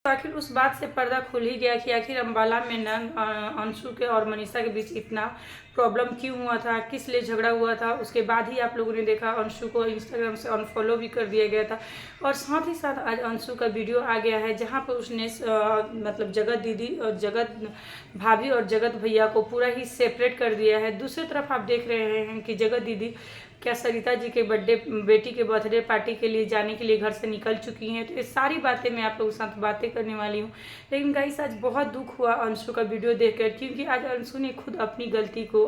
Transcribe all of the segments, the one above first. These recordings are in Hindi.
आखिर उस बात से पर्दा खुल ही गया कि आखिर अम्बाला में न अंशु के और मनीषा के बीच इतना प्रॉब्लम क्यों हुआ था, किस लिए झगड़ा हुआ था। उसके बाद ही आप लोगों ने देखा अंशु को इंस्टाग्राम से अनफॉलो भी कर दिया गया था। और साथ ही साथ आज अंशु का वीडियो आ गया है जहां पर उसने मतलब जगत दीदी और जगत भाभी और जगत भैया को पूरा ही सेपरेट कर दिया है। दूसरी तरफ आप देख रहे हैं कि जगत दीदी क्या सरिता जी के बेटी के बर्थडे पार्टी के लिए जाने के लिए घर से निकल चुकी हैं। तो ये सारी बातें मैं आप लोगों के साथ बातें करने वाली हूँ। लेकिन गाइस आज बहुत दुख हुआ अंशु का वीडियो देखकर, क्योंकि आज अंशु ने खुद अपनी गलती को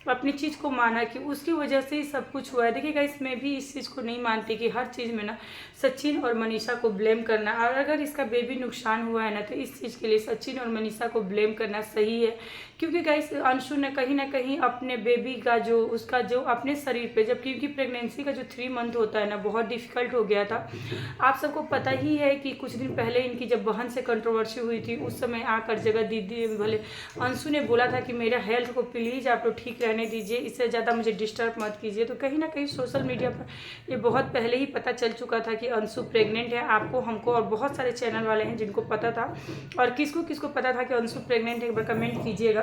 अपनी चीज़ को माना कि उसकी वजह से ही सब कुछ हुआ है। देखिए गाइस मैं भी इस चीज़ को नहीं मानती कि हर चीज़ में ना सचिन और मनीषा को ब्लेम करना, और अगर इसका बेबी नुकसान हुआ है ना तो इस चीज़ के लिए सचिन और मनीषा को ब्लेम करना सही है। क्योंकि गाइस अंशु ने कहीं ना कहीं अपने बेबी का उसका जो अपने शरीर पे, जब क्योंकि प्रेगनेंसी का जो 3 मंथ होता है ना बहुत डिफिकल्ट हो गया था। आप सबको पता ही है कि कुछ दिन पहले इनकी जब बहन से कंट्रोवर्सी हुई थी, उस समय आकर जगत दीदी भले अंशु ने बोला था कि मेरा हेल्थ को प्लीज़ आप लोग ठीक रहने दीजिए, इससे ज़्यादा मुझे डिस्टर्ब मत कीजिए। तो कहीं ना कहीं सोशल मीडिया पर ये बहुत पहले ही पता चल चुका था कि अंशु प्रेग्नेंट है। आपको, हमको और बहुत सारे चैनल वाले हैं जिनको पता था, और किसको किसको पता था कि अंशु प्रेग्नेंट है, एक बार कमेंट कीजिएगा।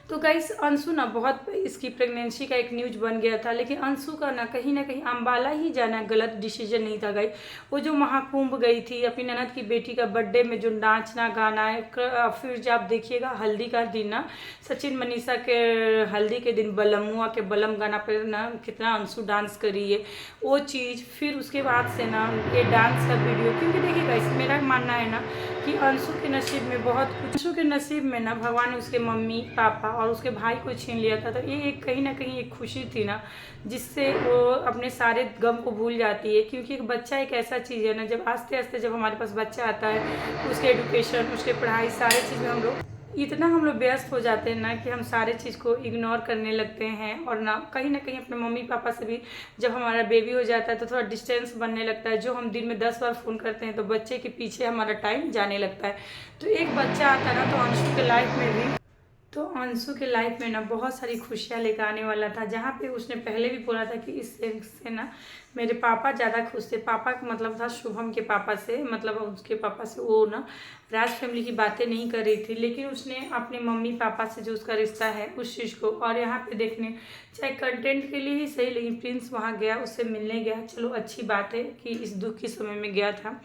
तो गाइस अंशु ना बहुत इसकी प्रेगनेंसी का एक न्यूज बन गया था, लेकिन अंशु का ना कहीं अम्बाला ही जाना गलत डिसीजन नहीं था गाइस। वो जो महाकुंभ गई थी अपनी ननद की बेटी का बर्थडे में, जो नाचना गाना है, फिर जब आप देखिएगा हल्दी का दिन ना सचिन मनीषा के हल्दी के दिन बलमुआ के बलम गाना पर ना कितना अंशु डांस करी है वो चीज़। फिर उसके बाद से ना ये डांस का वीडियो, क्योंकि देखिए गाइस मेरा मानना है ना कि अंशु के नसीब में बहुत कुछ, अंशु के नसीब में ना भगवान ने उसके मम्मी पापा और उसके भाई को छीन लिया था। तो ये एक कहीं ना कहीं एक खुशी थी ना जिससे वो अपने सारे गम को भूल जाती है। क्योंकि एक बच्चा एक ऐसा चीज़ है ना, जब आस्ते आस्ते जब हमारे पास बच्चा आता है, उसके एडुकेशन, उसके पढ़ाई, सारे चीज़ में हम लोग व्यस्त हो जाते हैं ना कि हम सारे चीज़ को इग्नोर करने लगते हैं। और ना कहीं अपने मम्मी पापा से भी जब हमारा बेबी हो जाता है तो थोड़ा डिस्टेंस बनने लगता है। जो हम दिन में 10 बार फ़ोन करते हैं तो बच्चे के पीछे हमारा टाइम जाने लगता है। तो एक बच्चा आता है ना तो अंशु के लाइफ में भी, तो अंशु के लाइफ में ना बहुत सारी खुशियाँ लेकर आने वाला था। जहाँ पे उसने पहले भी बोला था कि इससे ना मेरे पापा ज़्यादा खुश थे। पापा का मतलब था शुभम के पापा से, मतलब उसके पापा से वो ना राज फैमिली की बातें नहीं कर रही थी, लेकिन उसने अपने मम्मी पापा से जो उसका रिश्ता है उस चीज़ को, और यहाँ पे देखने चाहे कंटेंट के लिए ही सही, लेकिन प्रिंस वहाँ गया, उससे मिलने गया, चलो अच्छी बात है कि इस दुख के समय में गया था।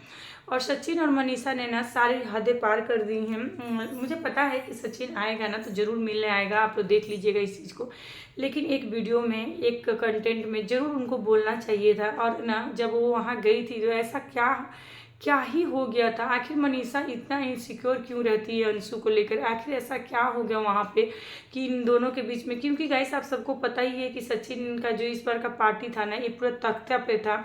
और सचिन और मनीषा ने ना सारी हदें पार कर दी हैं। मुझे पता है कि सचिन आएगा ना तो ज़रूर मिलने आएगा, आप लोग देख लीजिएगा इस चीज़ को। लेकिन एक वीडियो में, एक कंटेंट में ज़रूर उनको बोलना चाहिए था। और ना जब वो वहाँ गई थी तो ऐसा क्या ही हो गया था। आखिर मनीषा इतना इनसिक्योर क्यों रहती है अंशु को लेकर, आखिर ऐसा क्या हो गया वहाँ पे कि इन दोनों के बीच में। क्योंकि गाइस आप सबको पता ही है कि सचिन का जो इस बार का पार्टी था ना ये पूरा तख्ता पे था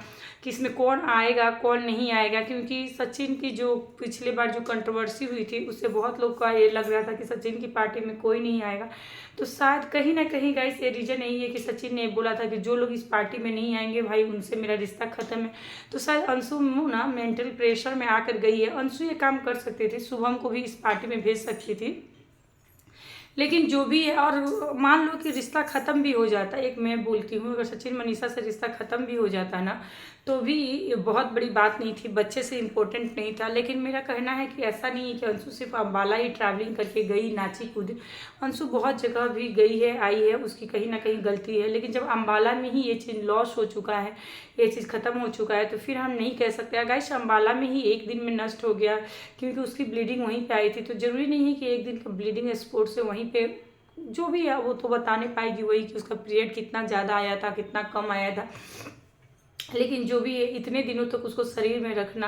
कि इसमें कौन आएगा कौन नहीं आएगा। क्योंकि सचिन की जो पिछले बार जो कंट्रोवर्सी हुई थी उससे बहुत लोग का ये लग रहा था कि सचिन की पार्टी में कोई नहीं आएगा। तो शायद कहीं ना कहीं गाइस ये रीज़न यही है कि सचिन ने बोला था कि जो लोग इस पार्टी में नहीं आएंगे भाई उनसे मेरा रिश्ता खत्म है। तो शायद अंशु ना मेंटल प्रेशर में आकर गई है। अंशु ये काम कर सकती थी, शुभम को भी इस पार्टी में भेज सकती थी, लेकिन जो भी है, और मान लो कि रिश्ता ख़त्म भी हो जाता है, एक मैं बोलती हूँ अगर सचिन मनीषा से रिश्ता ख़त्म भी हो जाता है ना तो भी बहुत बड़ी बात नहीं थी, बच्चे से इम्पोर्टेंट नहीं था। लेकिन मेरा कहना है कि ऐसा नहीं है कि अंशु सिर्फ अम्बाला ही ट्रैवलिंग करके गई, नाची कूदी। अंशु बहुत जगह भी गई है, आई है, उसकी कहीं ना कहीं गलती है। लेकिन जब अम्बाला में ही ये चीज़ लॉस हो चुका है, ये चीज़ ख़त्म हो चुका है, तो फिर हम नहीं कह सकते गाइस अम्बाला में ही एक दिन में नष्ट हो गया क्योंकि उसकी ब्लीडिंग वहीं पे आई थी। तो ज़रूरी नहीं है कि एक दिन का ब्लीडिंग स्पॉट से वहीं पे जो भी है वो तो बताने पाएगी वही कि उसका पीरियड कितना ज़्यादा आया था कितना कम आया था। लेकिन जो भी है इतने दिनों तक उसको शरीर में रखना,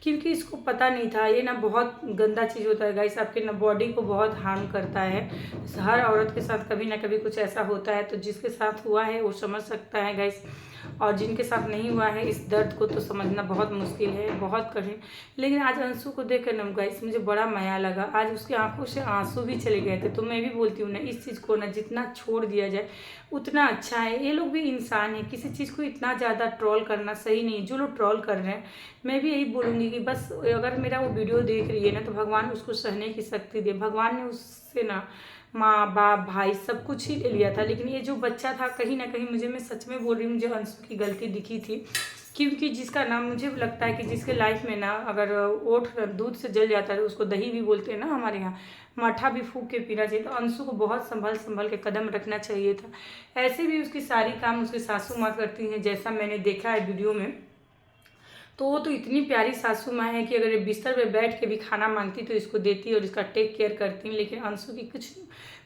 क्योंकि इसको पता नहीं था, ये ना बहुत गंदा चीज़ होता है गाइस, आपके ना बॉडी को बहुत हार्म करता है। हर औरत के साथ कभी ना कभी कुछ ऐसा होता है, तो जिसके साथ हुआ है वो समझ सकता है गाइस, और जिनके साथ नहीं हुआ है इस दर्द को तो समझना बहुत मुश्किल है, बहुत कठिन। लेकिन आज अंशु को देख कर ना गाइस मुझे बड़ा माया लगा, आज उसकी आंखों से आंसू भी चले गए थे। तो मैं भी बोलती हूँ ना इस चीज़ को ना जितना छोड़ दिया जाए उतना अच्छा है। ये लोग भी इंसान है, किसी चीज़ को इतना ज़्यादा ट्रोल करना सही नहीं। जो लोग ट्रोल कर रहे हैं मैं भी यही बोलूँगी कि बस अगर मेरा वो वीडियो देख रही है ना तो भगवान उसको सहने की शक्ति दे। भगवान ने उससे ना माँ बाप भाई सब कुछ ही ले लिया था, लेकिन ये जो बच्चा था कहीं ना कहीं मुझे, मैं सच में बोल रही हूँ, मुझे अंशु की गलती दिखी थी। क्योंकि जिसका ना मुझे लगता है कि जिसके लाइफ में ना अगर ओठ दूध से जल जाता है, उसको दही भी बोलते हैं ना हमारे यहाँ, मट्ठा भी फूंक के पीना चाहिए। तो अंशु को बहुत संभल संभल के कदम रखना चाहिए था। ऐसे भी उसकी सारी काम उसकी सासू माँ करती हैं, जैसा मैंने देखा है वीडियो में। तो वो तो इतनी प्यारी सासू माँ है कि अगर ये बिस्तर पे बैठ के भी खाना मांगती तो इसको देती और इसका टेक केयर करती। लेकिन अंशु की कुछ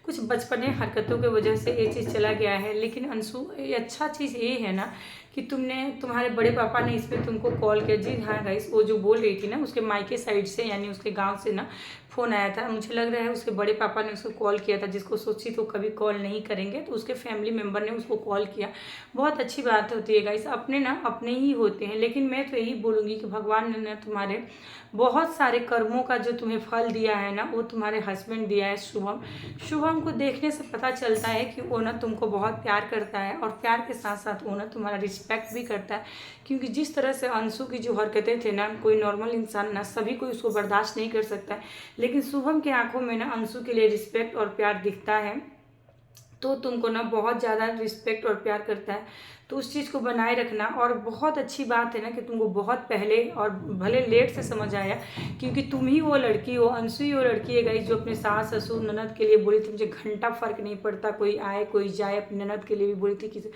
कुछ बचपने हरकतों की वजह से ये चीज़ चला गया है। लेकिन अंशु, ये अच्छा चीज़ ये है ना कि तुम्हारे बड़े पापा ने इस पर तुमको कॉल किया। जी हाँ गाइस, वो जो बोल रही थी ना, उसके मायके साइड से यानी उसके गांव से ना फ़ोन आया था। मुझे लग रहा है उसके बड़े पापा ने उसको कॉल किया था, जिसको सोची तो कभी कॉल नहीं करेंगे, तो उसके फैमिली मेम्बर ने उसको कॉल किया। बहुत अच्छी बात होती है गाइस, अपने ना अपने ही होते हैं। लेकिन मैं तो यही बोलूँगी कि भगवान ने तुम्हारे बहुत सारे कर्मों का जो तुम्हें फल दिया है ना, वो तुम्हारे हस्बैंड दिया है शुभम। शुभम को देखने से पता चलता है कि वो ना तुमको बहुत प्यार करता है, और प्यार के साथ साथ वो ना तुम्हारा रिस्पेक्ट भी करता है। क्योंकि जिस तरह से अंशु की जो हरकतें थे ना, कोई नॉर्मल इंसान ना सभी कोई उसको बर्दाश्त नहीं कर सकता है। लेकिन शुभम की आंखों में ना अंशु के लिए रिस्पेक्ट और प्यार दिखता है, तो तुमको ना बहुत ज़्यादा रिस्पेक्ट और प्यार करता है। तो उस चीज़ को बनाए रखना। और बहुत अच्छी बात है ना कि तुमको बहुत पहले और भले लेट से समझ आया, क्योंकि तुम ही वो लड़की हो, अंशु ही वो लड़की है गाइस, जो अपने सास ससुर ननद के लिए बोली थी मुझे घंटा फर्क नहीं पड़ता, कोई आए कोई जाए। अपनी ननद के लिए भी बोली थी किसी,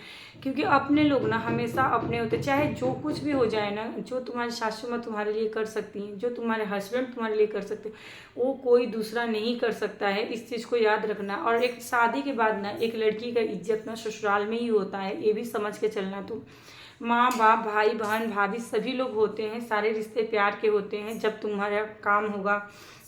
क्योंकि अपने लोग ना हमेशा अपने होते, चाहे जो कुछ भी हो जाए ना, जो तुम्हारी सासू माँ तुम्हारे लिए कर सकती हैं, जो तुम्हारे हस्बैंड तुम्हारे लिए कर सकते हैं, वो कोई दूसरा नहीं कर सकता है। इस चीज़ को याद रखना। और एक शादी के बाद ना एक लड़की का इज्जत ना ससुराल में ही होता है, ये भी समझ के चलना। तुम माँ बाप भाई बहन भाभी सभी लोग होते हैं, सारे रिश्ते प्यार के होते हैं। जब तुम्हारा काम होगा,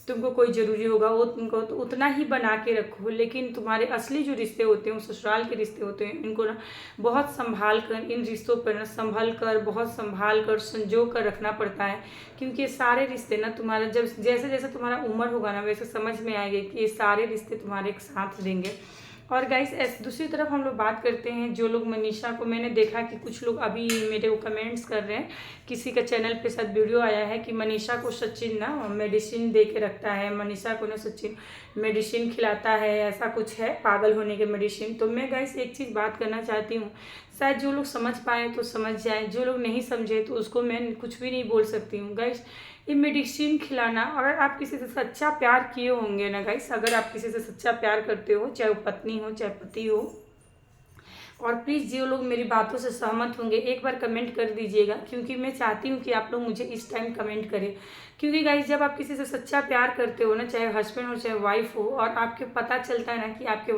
तुमको कोई ज़रूरी होगा, वो तुमको तो उतना ही बना के रखो। लेकिन तुम्हारे असली जो रिश्ते होते हैं, वो ससुराल के रिश्ते होते हैं, इनको ना बहुत संभाल कर, इन रिश्तों पर ना संभल कर, बहुत संभाल कर, संजो कर रखना पड़ता है। क्योंकि ये सारे रिश्ते ना तुम्हारा जब जैसे जैसे तुम्हारा उम्र होगा ना, वैसे समझ में आएगी कि ये सारे रिश्ते तुम्हारे एक साथ देंगे। और गाइस दूसरी तरफ हम लोग बात करते हैं, जो लोग मनीषा को, मैंने देखा कि कुछ लोग अभी मेरे को कमेंट्स कर रहे हैं, किसी का चैनल पे शायद वीडियो आया है कि मनीषा को सचिन ना मेडिसिन दे के रखता है, मनीषा को ना सचिन मेडिसिन खिलाता है, ऐसा कुछ है पागल होने के मेडिसिन। तो मैं गाइस एक चीज़ बात करना चाहती हूँ, शायद जो लोग समझ पाए तो समझ जाए, जो लोग नहीं समझे तो उसको मैं कुछ भी नहीं बोल सकती हूँ गाइस। ये मेडिसिन खिलाना, अगर आप किसी से सच्चा प्यार किए होंगे ना गाइस, अगर आप किसी से सच्चा प्यार करते हो, चाहे वो पत्नी हो चाहे पति हो, और प्लीज़ जो लोग मेरी बातों से सहमत होंगे एक बार कमेंट कर दीजिएगा, क्योंकि मैं चाहती हूँ कि आप लोग मुझे इस टाइम कमेंट करें। क्योंकि गाइस जब आप किसी से सच्चा प्यार करते हो ना, चाहे हस्बैंड हो चाहे वाइफ हो, और आपके पता चलता है ना कि आपके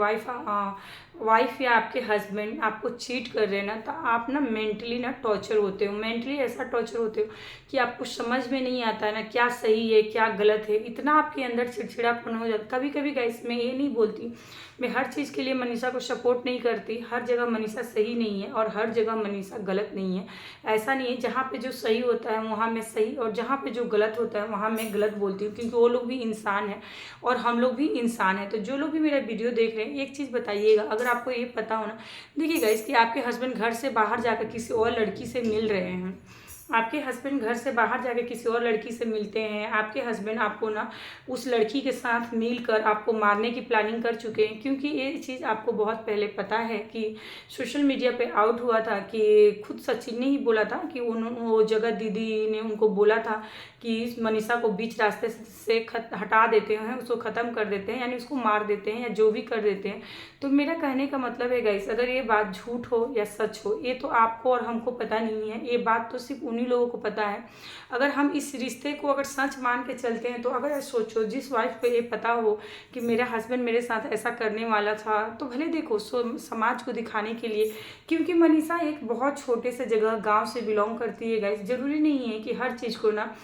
वाइफ या आपके हस्बैंड आपको चीट कर रहे हैं ना, तो आप ना मेंटली ना टॉर्चर होते हो, मेंटली ऐसा टॉर्चर होते हो कि आपको समझ में नहीं आता है ना क्या सही है क्या गलत है। इतना आपके अंदर चिड़चिड़ापन हो जाता। कभी कभी गाइस मैं ये नहीं बोलती, मैं हर चीज़ के लिए मनीषा को सपोर्ट नहीं करती, हर जगह मनीषा सही नहीं है और हर जगह मनीषा गलत नहीं है। ऐसा नहीं है, जहाँ पे जो सही होता है वहाँ मैं सही, और जहाँ पे जो गलत होता है वहाँ मैं गलत बोलती हूँ, क्योंकि वो लोग भी इंसान हैं और हम लोग भी इंसान हैं। तो जो लोग भी मेरा वीडियो देख रहे हैं, एक चीज़ बताइएगा, अगर आपको ये पता हो ना, देखिएगा इसकी आपके हस्बैंड घर से बाहर जाकर किसी और लड़की से मिल रहे हैं, आपके हस्बैंड घर से बाहर जाके किसी और लड़की से मिलते हैं, आपके हस्बैंड आपको ना उस लड़की के साथ मिलकर आपको मारने की प्लानिंग कर चुके हैं। क्योंकि ये चीज़ आपको बहुत पहले पता है कि सोशल मीडिया पे आउट हुआ था, कि खुद सचिन ने ही बोला था कि वो जगत दीदी ने उनको बोला था कि मनीषा को बीच रास्ते से हटा देते हैं, उसको ख़त्म कर देते हैं, यानी उसको मार देते हैं या जो भी कर देते हैं। तो मेरा कहने का मतलब है गाइस, अगर ये बात झूठ हो या सच हो, ये तो आपको और हमको पता नहीं है, ये बात तो सिर्फ उन्हीं लोगों को पता है। अगर हम इस रिश्ते को अगर सच मान के चलते हैं, तो अगर सोचो जिस वाइफ को ये पता हो कि मेरा हस्बैंड मेरे साथ ऐसा करने वाला था, तो भले देखो समाज को दिखाने के लिए, क्योंकि मनीषा एक बहुत छोटे से जगह गाँव से बिलोंग करती है गाइस। ज़रूरी नहीं है कि हर चीज़ को ना,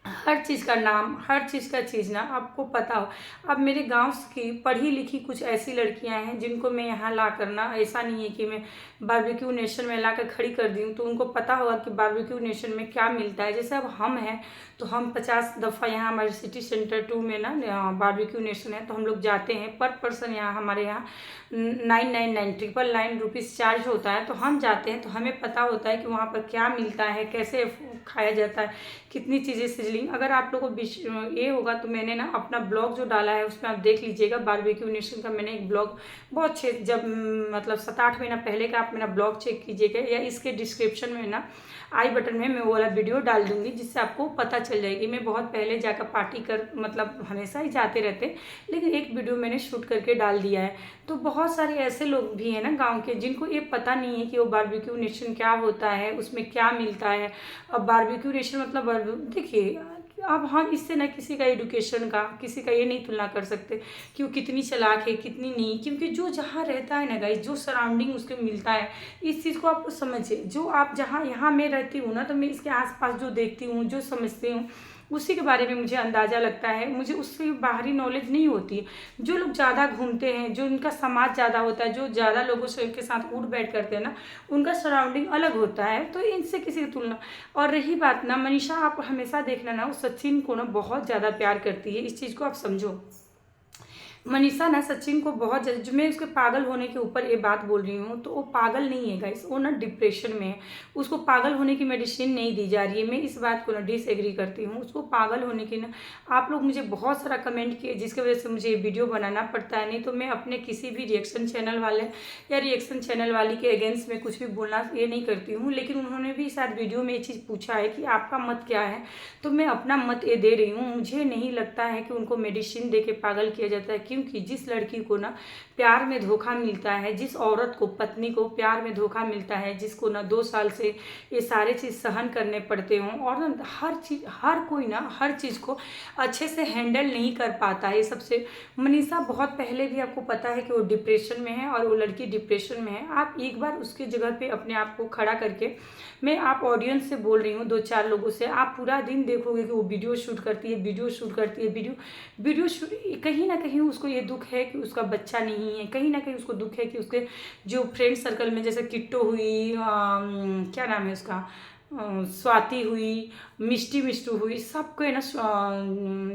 हर चीज़ का नाम, हर चीज़ का चीज़ ना आपको पता हो। अब मेरे गांव की पढ़ी लिखी कुछ ऐसी लड़कियां हैं जिनको मैं यहाँ ला करना, ऐसा नहीं है कि मैं बारबेक्यू नेशन में ला कर खड़ी कर दी हूँ, तो उनको पता होगा कि बारबेक्यू नेशन में क्या मिलता है। जैसे अब हम हैं तो हम 50 दफ़ा यहाँ हमारे सिटी सेंटर 2 में ना बारबेक्यू नेशन है, तो हम लोग जाते हैं। पर पर्सन यहाँ हमारे यहाँ 999 रुपीज़ चार्ज होता है, तो हम जाते हैं, तो हमें पता होता है कि वहाँ पर क्या मिलता है, कैसे खाया जाता है, कितनी चीज़ें सिजलिंग। अगर आप लोगों को ये होगा तो मैंने ना अपना ब्लॉग जो डाला है उसमें आप देख लीजिएगा, बारबेक्यू नेशन का मैंने एक ब्लॉग बहुत अच्छे, जब मतलब 7-8 महीना पहले का आप मेरा ब्लॉग चेक कीजिएगा, या इसके डिस्क्रिप्शन में ना आई बटन में मैं वो वाला वीडियो डाल दूंगी, जिससे आपको पता चल जाएगी। मैं बहुत पहले जाकर पार्टी कर, मतलब हमेशा ही जाते रहते, लेकिन एक वीडियो मैंने शूट करके डाल दिया है। तो बहुत सारे ऐसे लोग भी हैं ना गांव के, जिनको ये पता नहीं है कि वो बारबेक्यू नेशन क्या होता है, उसमें क्या मिलता है। अब बारबेक्यू नेशन मतलब देखिए, अब हम इससे ना किसी का एडुकेशन का, किसी का ये नहीं तुलना कर सकते कि वो कितनी चालाक है कितनी नहीं, क्योंकि जो जहाँ रहता है ना गाइस, जो सराउंडिंग उसके मिलता है, इस चीज़ को आप समझिए। जो आप जहाँ, यहाँ मैं रहती हूँ ना, तो मैं इसके आसपास जो देखती हूँ, जो समझती हूँ, उसी के बारे में मुझे अंदाज़ा लगता है। मुझे उससे बाहरी नॉलेज नहीं होती है। जो लोग ज़्यादा घूमते हैं, जो उनका समाज ज़्यादा होता है, जो ज़्यादा लोगों से के साथ उठ बैठ करते हैं ना, उनका सराउंडिंग अलग होता है, तो इनसे किसी की तुलना। और रही बात ना मनीषा, आप हमेशा देखना ना, वो सचिन को ना बहुत ज़्यादा प्यार करती है, इस चीज़ को आप समझो। मनीषा ना सचिन को बहुत ज़्यादा, जो मैं उसके पागल होने के ऊपर ये बात बोल रही हूँ, तो वो पागल नहीं है गाइस, वो ना डिप्रेशन में है। उसको पागल होने की मेडिसिन नहीं दी जा रही है। मैं इस बात को ना डिसएग्री करती हूँ। उसको पागल होने की ना, आप लोग मुझे बहुत सारा कमेंट किए, जिसकी वजह से मुझे ये वीडियो बनाना पड़ता है, नहीं तो मैं अपने किसी भी रिएक्शन चैनल वाले या रिएक्शन चैनल वाली के अगेंस्ट में कुछ भी बोलना ये नहीं करती हूँ। लेकिन उन्होंने भी शायद वीडियो में ये चीज़ पूछा है कि आपका मत क्या है, तो मैं अपना मत ये दे रही हूँ। मुझे नहीं लगता है कि उनको मेडिसिन दे के पागल किया जाता है, क्योंकि जिस लड़की को ना प्यार में धोखा मिलता है, जिस औरत को, पत्नी को प्यार में धोखा मिलता है, जिसको ना 2 साल से ये सारे चीज़ सहन करने पड़ते हों, और ना हर चीज़, हर कोई ना हर चीज़ को अच्छे से हैंडल नहीं कर पाता है। सबसे मनीषा बहुत पहले भी आपको पता है कि वो डिप्रेशन में है, और वो लड़की डिप्रेशन में है। आप एक बार उसकी जगह पे अपने आप को खड़ा करके, मैं आप ऑडियंस से बोल रही हूँ, 2-4 लोगों से, आप पूरा दिन देखोगे कि वो वीडियो शूट करती है, वीडियो शूट, कहीं ना कहीं उसको ये दुख है कि उसका बच्चा नहीं है, कहीं ना कहीं उसको दुख है कि उसके जो फ्रेंड सर्कल में, जैसे किट्टो हुई, क्या नाम है उसका, स्वाति हुई, मिष्टी मिष्टू हुई, सबको है ना,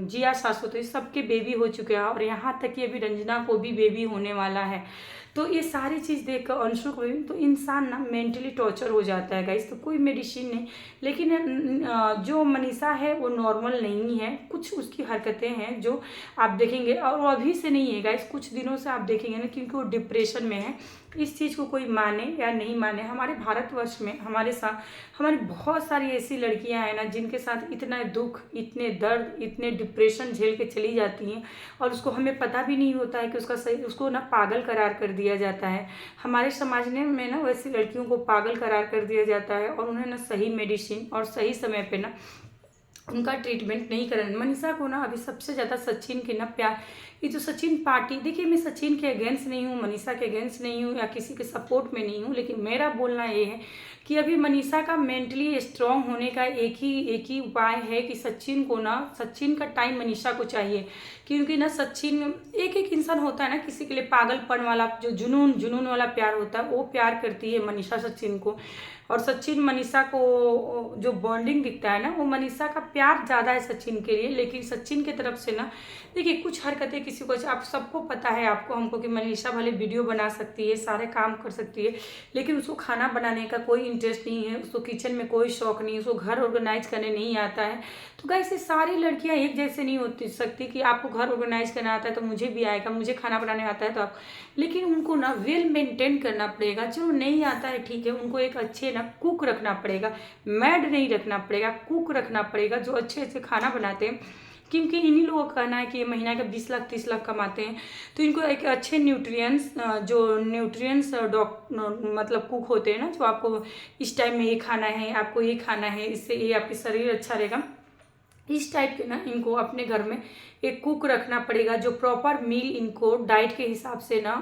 जिया शाश्वत हुई, सबके बेबी हो चुके हैं, और यहाँ तक कि अभी रंजना को भी बेबी होने वाला है। तो ये सारी चीज़ देख कर अंशु को भी, तो इंसान ना मेंटली टॉर्चर हो जाता है गाइस। तो कोई मेडिसिन नहीं, लेकिन जो मनीषा है वो नॉर्मल नहीं है। कुछ उसकी हरकतें हैं जो आप देखेंगे, और वो अभी से नहीं है गाइस, कुछ दिनों से आप देखेंगे ना, क्योंकि वो डिप्रेशन में है। इस चीज़ को कोई माने या नहीं माने, हमारे भारतवर्ष में हमारे साथ, हमारी बहुत सारी ऐसी लड़कियां हैं ना, जिनके साथ इतना दुख, इतने दर्द, इतने डिप्रेशन झेल के चली जाती हैं, और उसको हमें पता भी नहीं होता है कि उसका सही, उसको ना पागल करार कर दिया जाता है। हमारे समाज में ना वैसी लड़कियों को पागल करार कर दिया जाता है, और उन्हें ना सही मेडिसिन और सही समय पे ना उनका ट्रीटमेंट नहीं करें। मनीषा को ना अभी सबसे ज़्यादा सचिन के ना प्यार, ये जो सचिन पार्टी, देखिए मैं सचिन के अगेंस्ट नहीं हूँ, मनीषा के अगेंस्ट नहीं हूँ, या किसी के सपोर्ट में नहीं हूँ, लेकिन मेरा बोलना ये है कि अभी मनीषा का मेंटली स्ट्रांग होने का एक ही उपाय है कि सचिन को ना, सचिन का टाइम मनीषा को चाहिए। क्योंकि ना सचिन, एक इंसान होता है ना किसी के लिए पागलपन वाला, जो जुनून वाला प्यार होता है, वो प्यार करती है मनीषा सचिन को। और सचिन मनीषा को जो बॉन्डिंग दिखता है ना, वो मनीषा का प्यार ज़्यादा है सचिन के लिए। लेकिन सचिन की तरफ से ना, देखिए कुछ हरकतें किसी को, आप सबको पता है, आपको हमको, कि मनीषा भले वीडियो बना सकती है, सारे काम कर सकती है, लेकिन उसको खाना बनाने का कोई इंटरेस्ट नहीं है, उसको किचन में कोई शौक नहीं, उसको घर ऑर्गेनाइज करने नहीं आता है। तो गाइस, ये सारी लड़कियां एक जैसे नहीं होती सकती कि आपको घर ऑर्गेनाइज करना आता है तो मुझे भी आएगा, मुझे खाना बनाने आता है तो आप, लेकिन उनको ना वेल मेंटेन करना पड़ेगा। जो नहीं आता है ठीक है, उनको एक अच्छे ना कुक रखना पड़ेगा, मैड नहीं रखना पड़ेगा, कुक रखना पड़ेगा, जो अच्छे से खाना बनाते हैं। क्योंकि इन्हीं लोगों का कहना है कि ये महीना का 20 लाख 30 लाख कमाते हैं, तो इनको एक अच्छे न्यूट्रिएंट्स, जो न्यूट्रिएंट्स मतलब कुक होते हैं ना, जो आपको इस टाइम में ये खाना है, आपको ये खाना है, इससे ये आपके शरीर अच्छा रहेगा, इस टाइप के ना इनको अपने घर में एक कुक रखना पड़ेगा, जो प्रॉपर मील इनको डाइट के हिसाब से ना,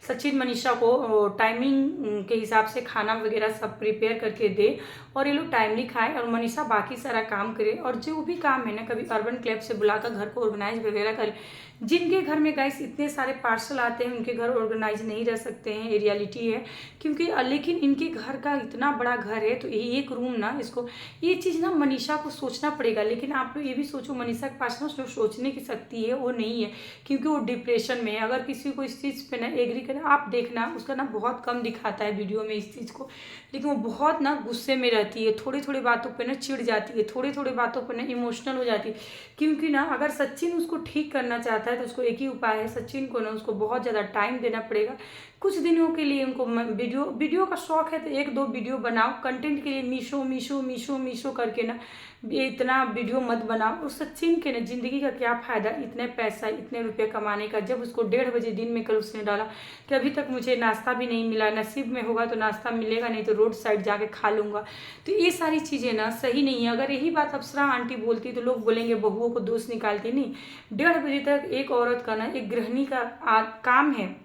सचिन मनीषा को टाइमिंग के हिसाब से खाना वगैरह सब प्रिपेयर करके दे, और ये लोग टाइमली खाएं, और मनीषा बाकी सारा काम करे। और जो भी काम है ना, कभी अर्बन क्लब से बुलाकर घर को ऑर्गेनाइज वगैरह करे। जिनके घर में गाइस इतने सारे पार्सल आते हैं, उनके घर ऑर्गेनाइज नहीं रह सकते हैं, ये रियलिटी है। क्योंकि लेकिन इनके घर का इतना बड़ा घर है, तो ये एक रूम ना, इसको ये चीज़ ना मनीषा को सोचना सोचना पड़ेगा। लेकिन आप लोग ये भी सोचो, मनीषा के पास ना जो सोचने की शक्ति है वो नहीं है, क्योंकि वो डिप्रेशन में है। अगर किसी को इस चीज़ पे ना एग्री करें, आप देखना उसका ना बहुत कम दिखाता है वीडियो में इस चीज़ को, लेकिन वो बहुत ना गुस्से में रहती है, थोड़ी थोड़ी बातों पे ना चिढ़ जाती है, थोड़ी थोड़ी बातों पे ना इमोशनल हो जाती है। क्योंकि ना अगर सचिन उसको ठीक करना चाहता है तो उसको एक ही उपाय है, सचिन को ना उसको बहुत ज़्यादा टाइम देना पड़ेगा। कुछ दिनों के लिए उनको वीडियो का शौक है तो 1-2 वीडियो बनाओ कंटेंट के लिए। मीशो मीशो मीशो मीशो करके ना ये इतना वीडियो मत बनाओ। और सचिन के ना ज़िंदगी का क्या फ़ायदा इतने पैसा इतने रुपए कमाने का, जब उसको 1:30 बजे दिन में कल उसने डाला कि अभी तक मुझे नाश्ता भी नहीं मिला। नसीब में होगा तो नाश्ता मिलेगा, नहीं तो रोड साइड जाके खा लूँगा। तो ये सारी चीज़ें ना सही नहीं है। अगर यही बात अप्सरा आंटी बोलती तो लोग बोलेंगे बहुओं को दोष निकालती। नहीं, 1:30 बजे तक एक औरत का ना, एक गृहिणी का काम है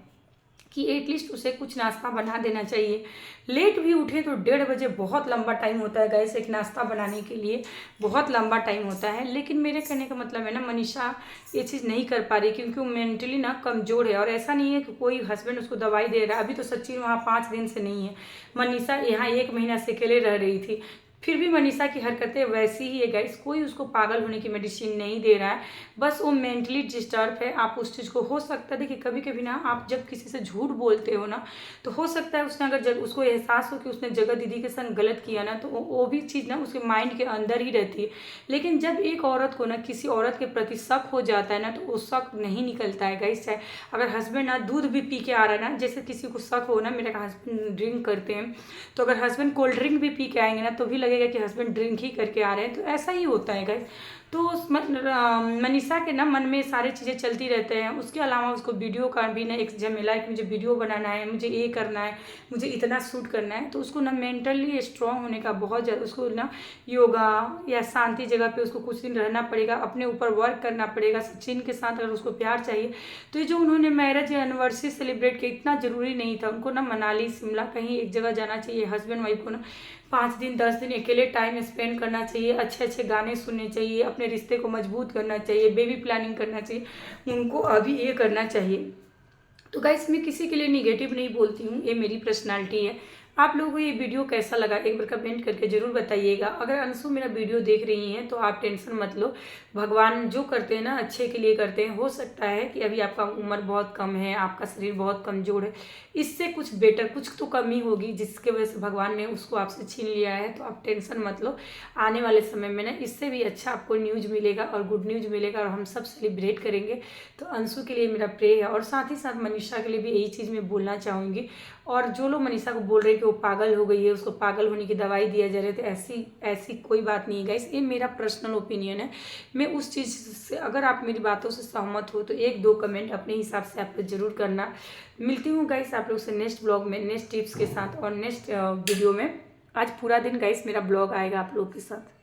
कि एटलीस्ट उसे कुछ नाश्ता बना देना चाहिए। लेट भी उठे तो 1:30 बजे बहुत लंबा टाइम होता है गाइस, एक नाश्ता बनाने के लिए बहुत लंबा टाइम होता है। लेकिन मेरे कहने का मतलब है ना, मनीषा ये चीज़ नहीं कर पा रही क्योंकि वो मेंटली ना कमज़ोर है। और ऐसा नहीं है कि कोई हस्बैंड उसको दवाई दे रहा है। अभी तो सचिन वहाँ 5 दिन से नहीं है, मनीषा यहाँ 1 महीना से अकेले रह रही थी, फिर भी मनीषा की हरकतें वैसी ही है गाइस। कोई उसको पागल होने की मेडिसिन नहीं दे रहा है, बस वो मेंटली डिस्टर्ब है। आप उस चीज़ को हो सकता है, देखिए कभी कभी ना आप जब किसी से झूठ बोलते हो ना, तो हो सकता है उसने अगर उसको एहसास हो कि उसने जगह दीदी के संग गलत किया ना, तो वो भी चीज़ ना उसके माइंड के अंदर ही रहती है। लेकिन जब एक औरत को ना किसी औरत के प्रति शक हो जाता है ना, तो वो शक नहीं निकलता है गाइस। चाहे अगर हस्बैंड ना दूध भी पी के आ रहा है ना, जैसे किसी को शक हो ना, मेरे हस्बैंड ड्रिंक करते हैं, तो अगर हस्बैंड कोल्ड ड्रिंक भी पी के आएंगे ना, तो भी लगेगा कि हस्बैंड ड्रिंक ही करके आ रहे हैं। तो ऐसा ही होता है गाइस। तो मनीषा के ना मन में सारी चीज़ें चलती रहते हैं। उसके अलावा उसको वीडियो का भी ना एक झमेला है कि मुझे वीडियो बनाना है, मुझे ये करना है, मुझे इतना शूट करना है। तो उसको ना मेंटली स्ट्रांग होने का बहुत ज़्यादा, उसको ना योगा या शांति जगह पे उसको कुछ दिन रहना पड़ेगा, अपने ऊपर वर्क करना पड़ेगा। सचिन के साथ अगर उसको प्यार चाहिए तो ये जो उन्होंने मैरिज एनिवर्सरी सेलिब्रेट किया, इतना ज़रूरी नहीं था। उनको ना मनाली शिमला कहीं एक जगह जाना चाहिए। हस्बैंड वाइफ को ना 5 दिन 10 दिन अकेले टाइम स्पेंड करना चाहिए, अच्छे अच्छे गाने सुनने चाहिए, अपने रिश्ते को मजबूत करना चाहिए, बेबी प्लानिंग करना चाहिए। उनको अभी ये करना चाहिए। तो गाइस मैं किसी के लिए निगेटिव नहीं बोलती हूँ, ये मेरी पर्सनालिटी है। आप लोगों को ये वीडियो कैसा लगा एक बार कमेंट करके ज़रूर बताइएगा। अगर अंशु मेरा वीडियो देख रही हैं तो आप टेंशन मत लो, भगवान जो करते हैं ना अच्छे के लिए करते हैं। हो सकता है कि अभी आपका उम्र बहुत कम है, आपका शरीर बहुत कमज़ोर है, इससे कुछ बेटर कुछ तो कमी होगी जिसके वजह से भगवान ने उसको आपसे छीन लिया है। तो आप टेंशन मत लो, आने वाले समय में ना इससे भी अच्छा आपको न्यूज़ मिलेगा और गुड न्यूज़ मिलेगा और हम सब सेलिब्रेट करेंगे। तो अंशु के लिए मेरा प्रे है और साथ ही साथ मनीषा के लिए भी यही चीज़ मैं बोलना चाहूँगी। और जो लोग मनीषा को बोल रहे हैं कि वो पागल हो गई है, उसको पागल होने की दवाई दिया जा रही है, तो ऐसी कोई बात नहीं है गाइस। ये मेरा पर्सनल ओपिनियन है। मैं उस चीज़ से, अगर आप मेरी बातों से सहमत हो तो 1-2 कमेंट अपने हिसाब से आप लोग जरूर करना। मिलती हूँ गाइस आप लोग से नेक्स्ट ब्लॉग में नेक्स्ट टिप्स के साथ और नेक्स्ट वीडियो में। आज पूरा दिन गाइस मेरा ब्लॉग आएगा आप लोग के साथ।